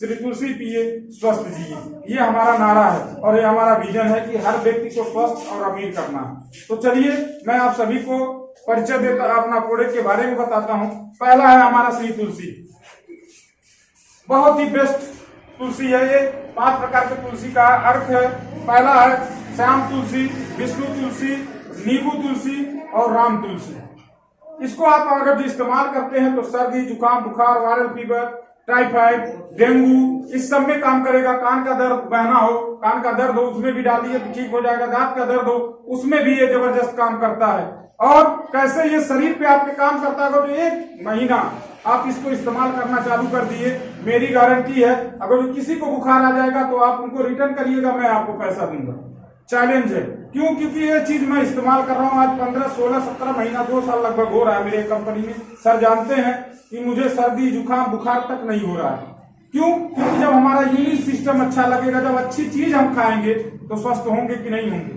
श्री तुलसी पिए स्वस्थ जिए, ये हमारा नारा है और ये हमारा विजन है कि हर व्यक्ति को स्वस्थ और अमीर करना है। तो चलिए मैं आप सभी को परिचय देकर अपना प्रोडक्ट के बारे में बताता हूँ। पहला है हमारा श्री तुलसी, बहुत ही बेस्ट तुलसी है ये। 5 प्रकार के तुलसी का अर्थ है। पहला है श्याम तुलसी, विष्णु तुलसी, नींबू तुलसी और राम तुलसी। इसको आप अगर इस्तेमाल करते हैं तो सर्दी, जुकाम, बुखार, वायरल फीवर, टाइफाइड, डेंगू, इस सब में काम करेगा। कान का दर्द, बहना हो, कान का दर्द हो, उसमें भी डालिए तो ठीक हो जाएगा। दांत का दर्द हो, उसमें भी ये जबरदस्त काम करता है। और कैसे ये शरीर पे आपके काम करता है, तो 1 महीना आप इसको इस्तेमाल करना चालू कर दिए, मेरी गारंटी है अगर किसी को बुखार आ जाएगा तो आप उनको रिटर्न करिएगा, मैं आपको पैसा दूंगा। चैलेंज है। क्यों? क्योंकि ये चीज मैं इस्तेमाल कर रहा हूँ आज 15, 16, 17 महीना, 2 साल लगभग हो रहा है मेरे कंपनी में। सर जानते हैं कि मुझे सर्दी, जुकाम, बुखार तक नहीं हो रहा है। क्यों? क्योंकि जब हमारा इम्यून सिस्टम अच्छा लगेगा, जब अच्छी चीज हम खाएंगे तो स्वस्थ होंगे कि नहीं होंगे।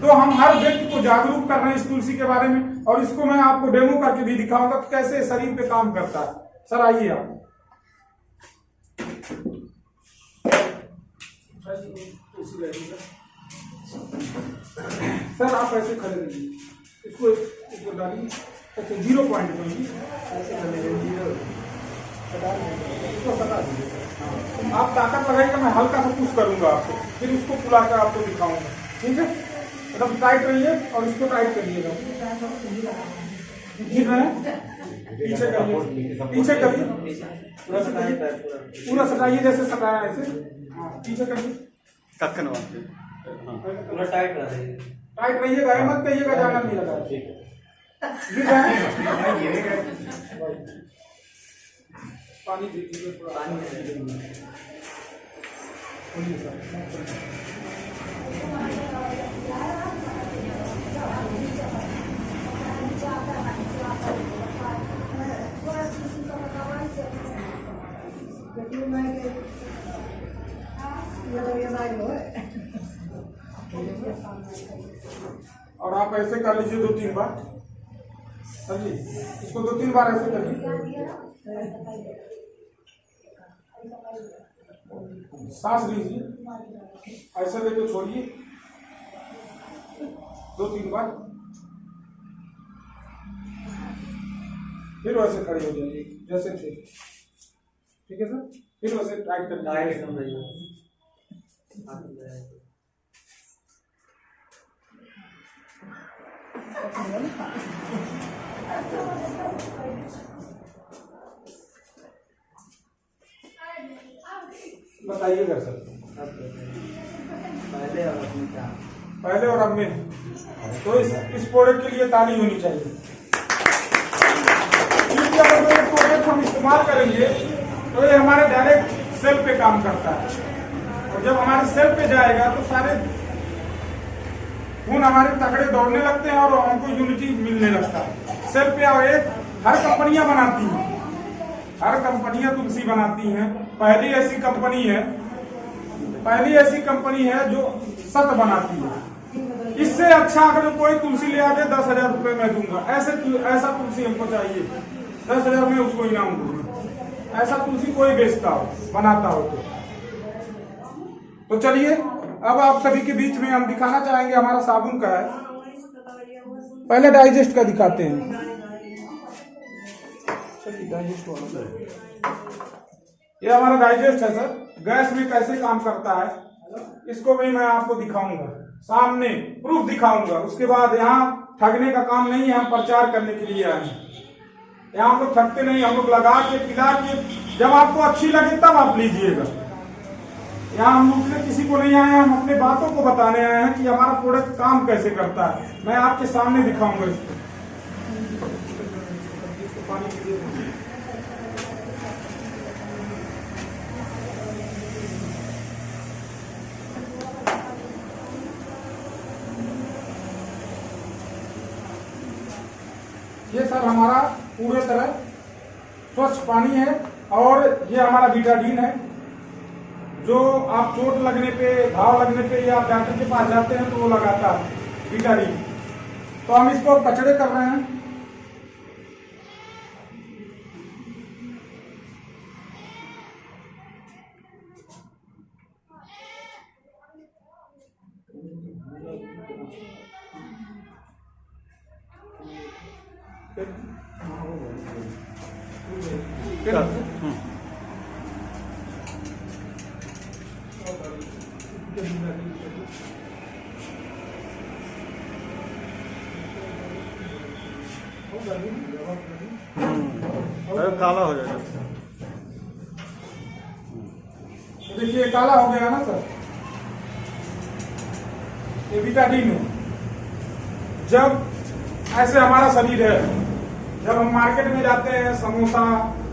तो हम हर व्यक्ति को जागरूक कर रहे हैं इस तुलसी के बारे में, और इसको मैं आपको डेमो करके भी दिखाऊंगा कि कैसे शरीर पे काम करता है। सर आइए आप। सर आप ऐसे खड़े रहिए, इसको डालिए। अच्छा 0 पॉइंट पे ऐसे खड़े रहिए, इसको सटा दीजिए। आप ताकत लगाइएगा, मैं हल्का सा पुश करूंगा आपको, फिर उसको फुला कर आपको दिखाऊंगा। ठीक है, एकदम टाइट रहिए और इसको टाइट करिएगा। गिर रहे हैं, पीछे करिए, पीछे करिए, पूरा सटाइए जैसे सटाया ऐसे। पीछे करिए, पूरा टाइट रहिए, टाइट रहिएगा, मत कहिएगा जाना नहीं लगा। गिर रहे हैं, पानी दीजिए, पानी और आप ऐसे कर लीजिए 2-3 बार। समझिए, इसको 2-3 बार ऐसे करिए। सांस लीजिए, ऐसे लेके छोड़िए 2-3 बार, फिर वैसे खड़े हो जाइए जैसे थे। ठीक है सर, फिर वैसे टाइट कर बताइएगा सर। पहले और अब में, तो इस प्रोडक्ट के लिए ताली होनी चाहिए। क्योंकि अगर ये प्रोडक्ट हम इस्तेमाल करेंगे तो ये हमारे डायरेक्ट सेल पे काम करता है, और जब हमारे सेल पे जाएगा तो सारे खून हमारे तगड़े दौड़ने लगते हैं और हमको यूनिटी मिलने लगता है सेल पे। और एक हर कंपनियां बनाती हैं, हर कंपनियां तुलसी बनाती हैं। पहली ऐसी कंपनी है जो सत बनाती है। इससे अच्छा अगर कोई तुलसी ले आके 10,000 रुपए मैं दूंगा। ऐसा तुलसी हमको चाहिए, 10,000 में उसको इनाम दूंगा। ऐसा तुलसी कोई बेचता हो, बनाता हो तो चलिए अब आप सभी के बीच में हम दिखाना चाहेंगे हमारा साबुन का है। पहले डाइजेस्ट का दिखाते हैं। ये हमारा डाइजेस्ट है सर, गैस में कैसे काम करता है इसको भी मैं आपको दिखाऊंगा, सामने प्रूफ दिखाऊंगा। उसके बाद यहाँ ठगने का काम नहीं है, हम प्रचार करने के लिए आए हैं। यहाँ हम लोग ठगते नहीं, हम लोग लगा के पिला के, जब आपको अच्छी लगे तब आप लीजिएगा। यहाँ हम लूटने किसी को नहीं आए हैं, हम अपने बातों को बताने आए हैं कि हमारा प्रोडक्ट काम कैसे करता है। मैं आपके सामने दिखाऊंगा इसको। ये सर हमारा पूरे तरह स्वच्छ पानी है, और ये हमारा बीटाडीन है। जो आप चोट लगने पे, घाव लगने पे या डॉक्टर के पास जाते हैं तो वो लगाता है बीटाडीन। तो हम इसको कचड़े कर रहे हैं। काला हो जाएगा। देखिए काला हो गया ना सर, ये विटाडीन है। जब ऐसे हमारा शरीर है, जब हम मार्केट में जाते हैं, समोसा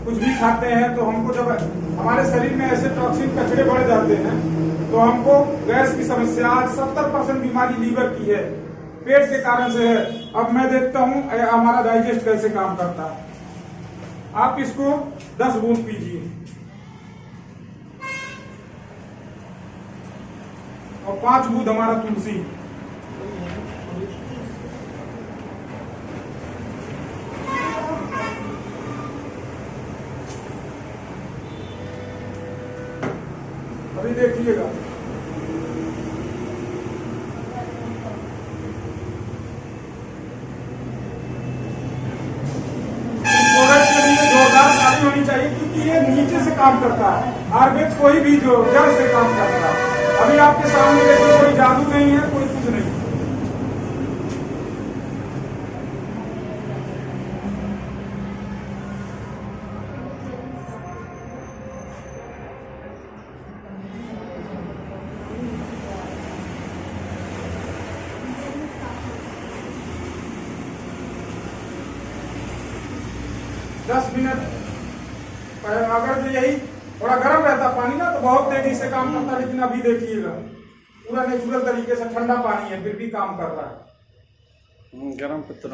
कुछ भी खाते हैं, तो हमको जब हमारे शरीर में ऐसे टॉक्सिन कचरे बढ़ जाते हैं तो हमको गैस की समस्या, आज 70% बीमारी लीवर की है, पेट के कारण से है। अब मैं देखता हूँ हमारा डाइजेस्ट कैसे काम करता है। आप इसको 10 बूंद पीजिए और 5 बूंद हमारा तुलसी। अभी देखिएगा, प्रोडक्ट के लिए जोरदार ताली होनी चाहिए, क्योंकि ये नीचे से काम करता है। आयुर्वेद कोई भी जो जड़ से काम करता है। अभी आपके सामने देखिए, कोई जादू नहीं है, कोई कुछ नहीं। दस मिनट अगर जो यही थोड़ा गर्म रहता पानी ना तो बहुत तेजी से काम करता, लेकिन अभी देखिएगा पूरा नेचुरल तरीके से ठंडा पानी है, फिर भी काम कर रहा है। गर्म पत्थर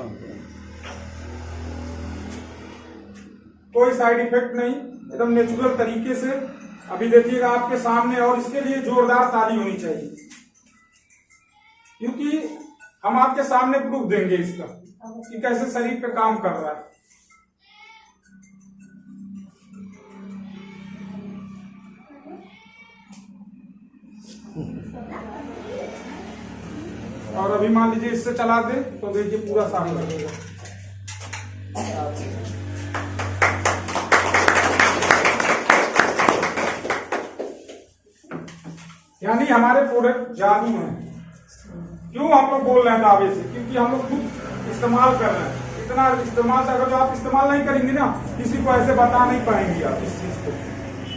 कोई साइड इफेक्ट नहीं, एकदम नेचुरल तरीके से। अभी देखिएगा आपके सामने, और इसके लिए जोरदार ताली होनी चाहिए, क्योंकि हम आपके सामने प्रूफ देंगे इसका कि कैसे शरीर पे काम कर रहा है। और अभी मान लीजिए इससे चला दे तो देखिए पूरा साफ कर देगा। यानी हमारे प्रोडक्ट जादू हैं। क्यों हम लोग बोल रहे हैं दावे से? क्योंकि हम लोग खुद इस्तेमाल कर रहे हैं। इतना इस्तेमाल, अगर जो आप इस्तेमाल नहीं करेंगे ना, किसी को ऐसे बता नहीं पाएंगे आप इस चीज को।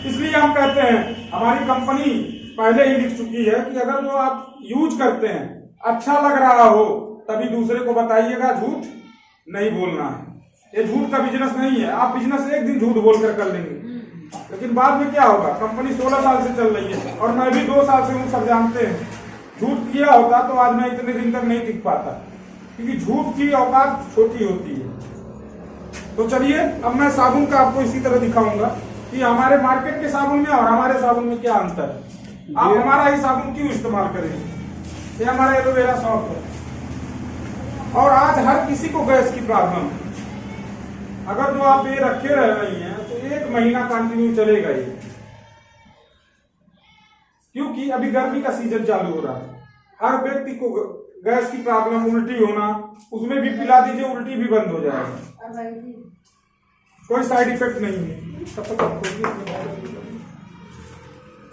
इसलिए हम कहते हैं, हमारी कंपनी पहले ही लिख चुकी है कि अगर जो आप यूज करते हैं, अच्छा लग रहा हो, तभी दूसरे को बताइएगा, झूठ नहीं बोलना है। ये झूठ का बिजनेस नहीं है। आप बिजनेस एक दिन झूठ बोलकर कर लेंगे, लेकिन बाद में क्या होगा? कंपनी 16 साल से चल रही है और मैं भी 2 साल से हूँ, सब जानते हैं। झूठ किया होता तो आज मैं इतने दिन तक नहीं टिक पाता, क्योंकि झूठ की औकात छोटी होती है। तो चलिए अब मैं साबुन का आपको इसी तरह दिखाऊंगा कि हमारे मार्केट के साबुन में और हमारे साबुन में क्या अंतर है। आप हमारा ही साबुन क्यों इस्तेमाल करेंगे? ये हमारा एलोवेरा सॉफ्ट है। और आज हर किसी को गैस की प्रॉब्लम है। अगर जो आप ये रखे रह रही हैं तो 1 महीना कंटिन्यू चलेगा ये, क्योंकि अभी गर्मी का सीजन चालू हो रहा है। हर व्यक्ति को गैस की प्रॉब्लम, उल्टी होना, उसमें भी पिला दीजिए, उल्टी भी बंद हो जाएगा। कोई साइड इफेक्ट नहीं है।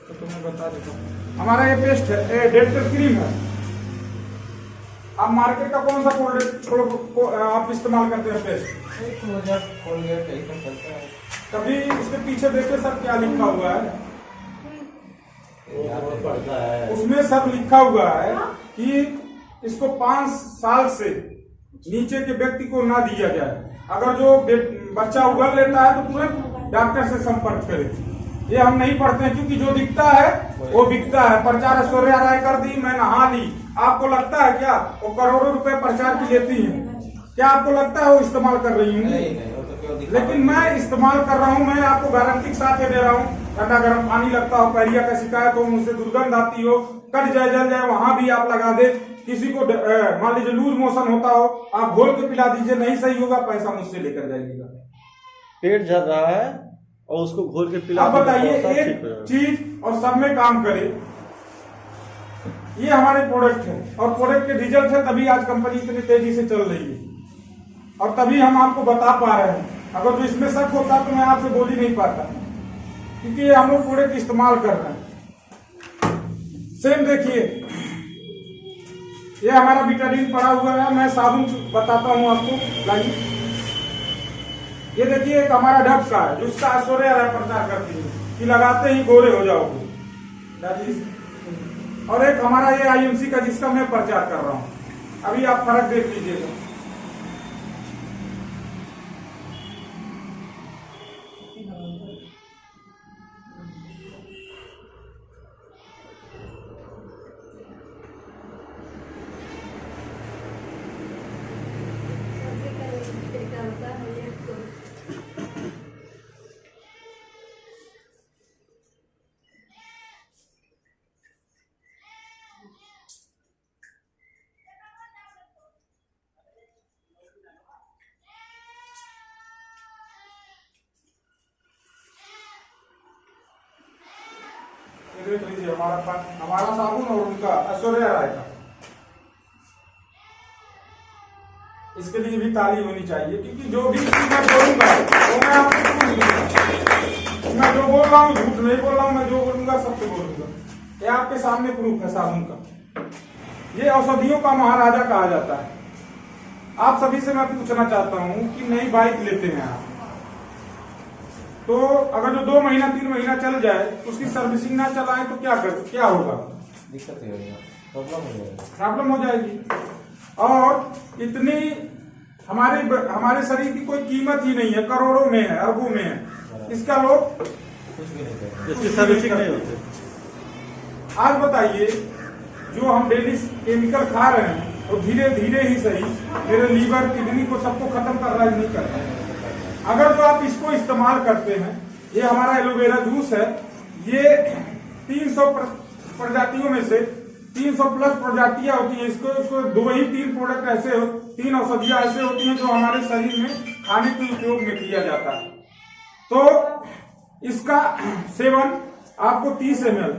तो मैं बता देता हूँ, हमारा ये पेस्ट है, डेंटल क्रीम है। आप मार्केट का कौन सा प्रोडक्ट आप इस्तेमाल करते हैं पेस्ट? कभी इसके पीछे देखिए सर क्या लिखा हुआ है। उसमें सब लिखा हुआ है कि इसको 5 साल से नीचे के व्यक्ति को ना दिया जाए। अगर जो बच्चा उगल लेता है तो तुरंत डॉक्टर से संपर्क करे। ये हम नहीं पढ़ते हैं, क्योंकि जो दिखता है वो बिकता है। प्रचार ऐश्वर्या राय कर दी, मैं नहा ली। आपको लगता है क्या वो करोड़ों रुपए प्रचार की लेती है? क्या आपको लगता है वो इस्तेमाल कर रही हूँ? लेकिन मैं इस्तेमाल कर रहा हूँ। मैं आपको गारंटी के साथ दे रहा हूँ। ठंडा गर्म पानी लगता हो, पैरिया का शिकायत हो, मुझसे दुर्गंध आती हो, कट जाए, जल जाए, वहां भी आप लगा दे। किसी को मान लीजिए लूज मोशन होता हो, आप घोल के पिला दीजिए, नहीं सही होगा, पैसा मुझसे लेकर जाइएगा। पेट झड़ रहा है और उसको घोल के पिला, आप बताइए एक चीज और सब में काम करे। ये हमारे प्रोडक्ट है और प्रोडक्ट के रिजल्ट है, तभी आज कंपनी इतनी तेजी से चल रही है। और तभी हम आपको बता पा रहे हैं। अगर जो इसमें शक होता तो मैं आपसे बोल ही नहीं पाता, क्योंकि ये हम लोग प्रोडक्ट इस्तेमाल कर रहे हैं। सेम देखिए, ये हमारा बिटाडीन पड़ा हुआ है। मैं साबुन बताता हूँ आपको, लाइए। ये देखिए एक हमारा डब का है, जो उसका ऐश्वर्या राय प्रचार करती है कि लगाते ही गोरे हो जाओगे। और एक हमारा ये IMC का, जिसका मैं प्रचार कर रहा हूँ। अभी आप फर्क देख लीजिएगा। देख लीजिए हमारा साबुन और उनका ऐश्वर्या राय का। इसके लिए भी ताली होनी चाहिए, क्योंकि जो भी मैं बोलूंगा वो मैं आपको प्रूफ दूंगा। मैं जो बोल रहा हूँ झूठ नहीं बोल रहा हूँ, मैं जो बोलूंगा सबसे बोलूंगा। ये आपके सामने प्रूफ है साबुन का। ये औषधियों का महाराजा कहा जाता है। आप सभी से मैं पूछना चाहता हूँ कि नई बाइक लेते हैं आप, तो अगर जो 2 महीना 3 महीना चल जाए, उसकी सर्विसिंग ना चलाएं तो क्या होगा? दिक्कत है, प्रॉब्लम हो जाएगी। और इतनी हमारे शरीर की कोई कीमत ही नहीं है, करोड़ों में है, अरबों में है। इसका लोग कुछ भी नहीं करते, इसकी सर्विसिंग नहीं होती। आज बताइए, जो हम डेली केमिकल खा रहे हैं, तो धीरे धीरे ही सही मेरे लीवर किडनी को सबको खत्म कर रहा है, नहीं कर रहा है। अगर जो आप इसको इस्तेमाल करते हैं, ये हमारा एलोवेरा जूस है। ये 300 प्रजातियों में से 300 प्लस प्रजातियां होती है। इसको 2 ही 3 प्रोडक्ट ऐसे 3 औषधियां ऐसे होती हैं जो हमारे शरीर में खाने के उपयोग में किया जाता है। तो इसका सेवन आपको 30 ml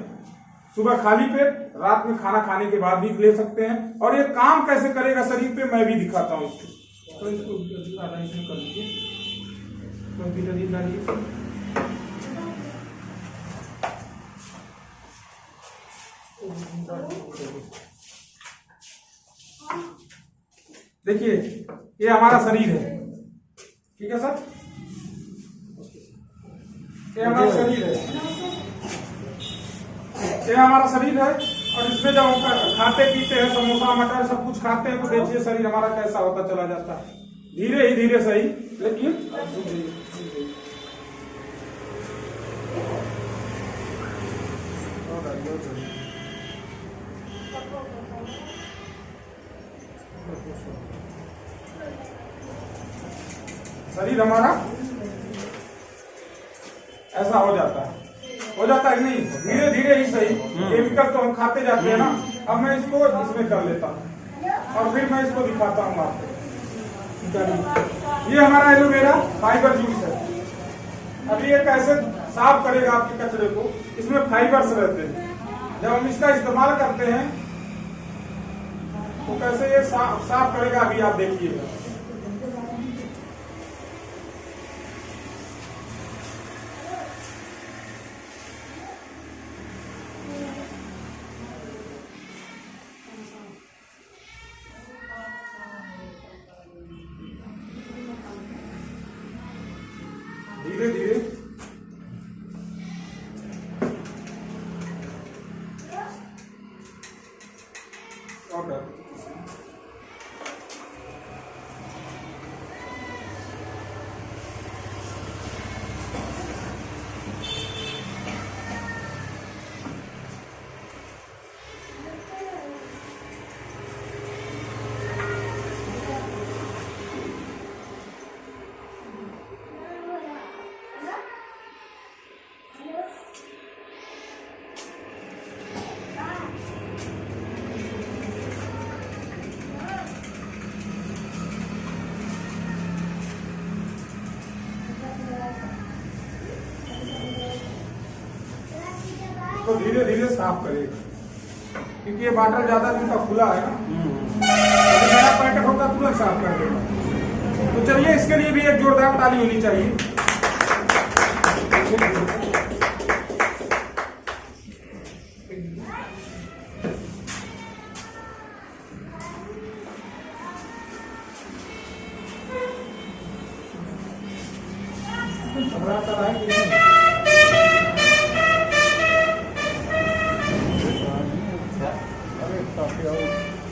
सुबह खाली पेट, रात में खाना खाने के बाद भी ले सकते हैं। और ये काम कैसे करेगा शरीर पे, मैं भी दिखाता हूँ इसको। तो इसको कर लीजिए, देखिए ये हमारा शरीर है, ठीक है सर? ये हमारा शरीर है, ये हमारा शरीर है। और इसमें जब हम खाते पीते हैं, समोसा मटर सब कुछ खाते हैं, तो देखिए शरीर हमारा कैसा होता चला जाता है, धीरे ही धीरे सही, लेकिन शरीर हमारा ऐसा हो जाता है कि नहीं, धीरे धीरे ही सही। केमिकल तो हम खाते जाते हैं ना। अब मैं इसको इसमें कर लेता हूँ और फिर मैं इसको दिखाता हूँ आपको। ये हमारा एलोवेरा फाइबर जूस है। अभी ये कैसे साफ करेगा आपके कचरे को, इसमें फाइबर्स रहते हैं। जब हम इसका इस्तेमाल करते हैं तो कैसे ये साफ करेगा, अभी आप देखिएगा। धीरे धीरे तो धीरे धीरे साफ करेगा, क्योंकि ये बाटल ज्यादा दिन का खुला है ना। नया पैकेट होगा तुरंत साफ कर देगा। तो चलिए इसके लिए भी एक जोरदार ताली होनी चाहिए।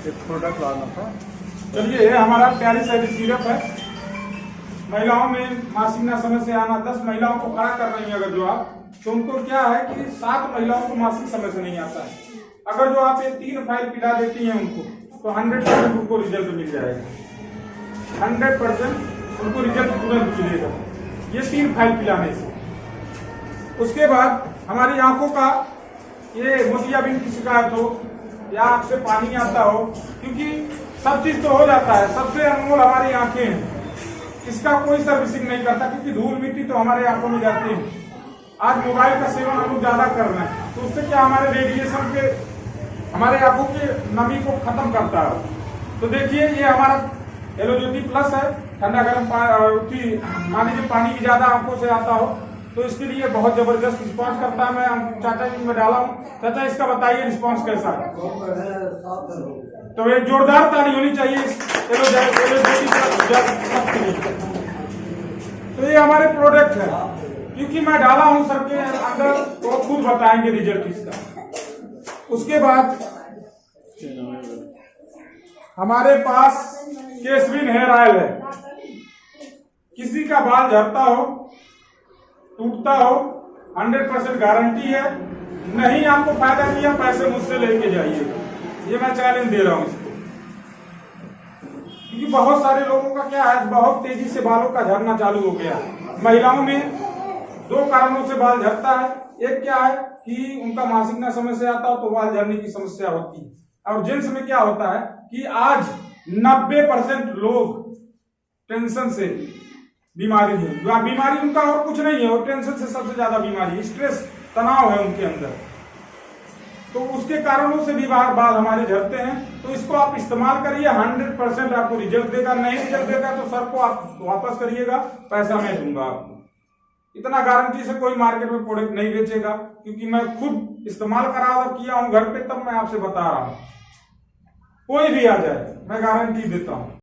एक प्रोडक्ट लाना था। चलिए हमारा प्यारी सारी सिरप है। महिलाओं में मासिक ना समय से आना, 10 महिलाओं को खड़ा कर रही है अगर जो आप, तो उनको क्या है कि 7 महिलाओं को मासिक समय से नहीं आता है। अगर जो आप ये 3 फाइल पिला देती हैं उनको, तो 100% उनको रिजल्ट मिल जाएगा। 100% उनको रिजल्ट तुरंत मिलेगा ये 3 फाइल पिलाने से। उसके बाद हमारी आंखों का ये मोतियाबिंद की शिकायत हो या आंख से पानी आता हो, क्योंकि सब चीज तो हो जाता है, सबसे अनमोल हमारी आंखें हैं, इसका कोई सर्विसिंग नहीं करता, क्योंकि धूल मिट्टी तो हमारे आंखों में जाती है। आज मोबाइल का सेवन हम लोग ज्यादा कर रहे हैं, तो उससे क्या हमारे रेडिएशन के हमारे आंखों की नमी को खत्म करता है। तो देखिए ये हमारा एलोज्योति प्लस है, ठंडा गर्म मान लीजिए पानी की ज्यादा आंखों से आता हो तो इसके लिए बहुत जबरदस्त रिस्पॉन्स करता है। मैं चाचा जी में डाला हूँ, चाचा इसका बताइए रिस्पॉन्स कैसा है। तो एक जोरदार ताली होनी चाहिए इस एलोज्योति प्लस। तो ये हमारे प्रोडक्ट है, क्योंकि मैं डाला हूं सर के अंदर, तो खुद बताएंगे रिजल्ट इसका। उसके बाद हमारे पास केसविन हेयर ऑयल है। किसी का बाल झड़ता हो, टूटता हो, 100% गारंटी है। नहीं आपको फायदा किया, पैसे मुझसे लेके जाइए, ये मैं चैलेंज दे रहा हूं इसको। क्योंकि बहुत सारे लोगों का क्या है, बहुत तेजी से बालों का झड़ना चालू हो गया। महिलाओं में 2 कारणों से बाल झड़ता है। एक क्या है कि उनका मासिक ना समय से आता हो तो बाल झड़ने की समस्या होती है। और जेंट्स में क्या होता है कि आज 90% लोग टेंशन से बीमारी है। बीमारी उनका और कुछ नहीं है, और टेंशन से सबसे ज्यादा बीमारी, स्ट्रेस, तनाव है उनके अंदर। तो उसके कारणों से भी बाल हमारे झड़ते हैं। तो इसको आप इस्तेमाल करिए, 100% आपको रिजल्ट देगा। नहीं रिजल्ट देगा तो सर को आप वापस करिएगा, पैसा मैं दूंगा आपको। इतना गारंटी से कोई मार्केट में प्रोडक्ट नहीं बेचेगा, क्योंकि मैं खुद इस्तेमाल किया हूं घर पे, तब मैं आपसे बता रहा हूं। कोई भी आ जाए मैं गारंटी देता हूं।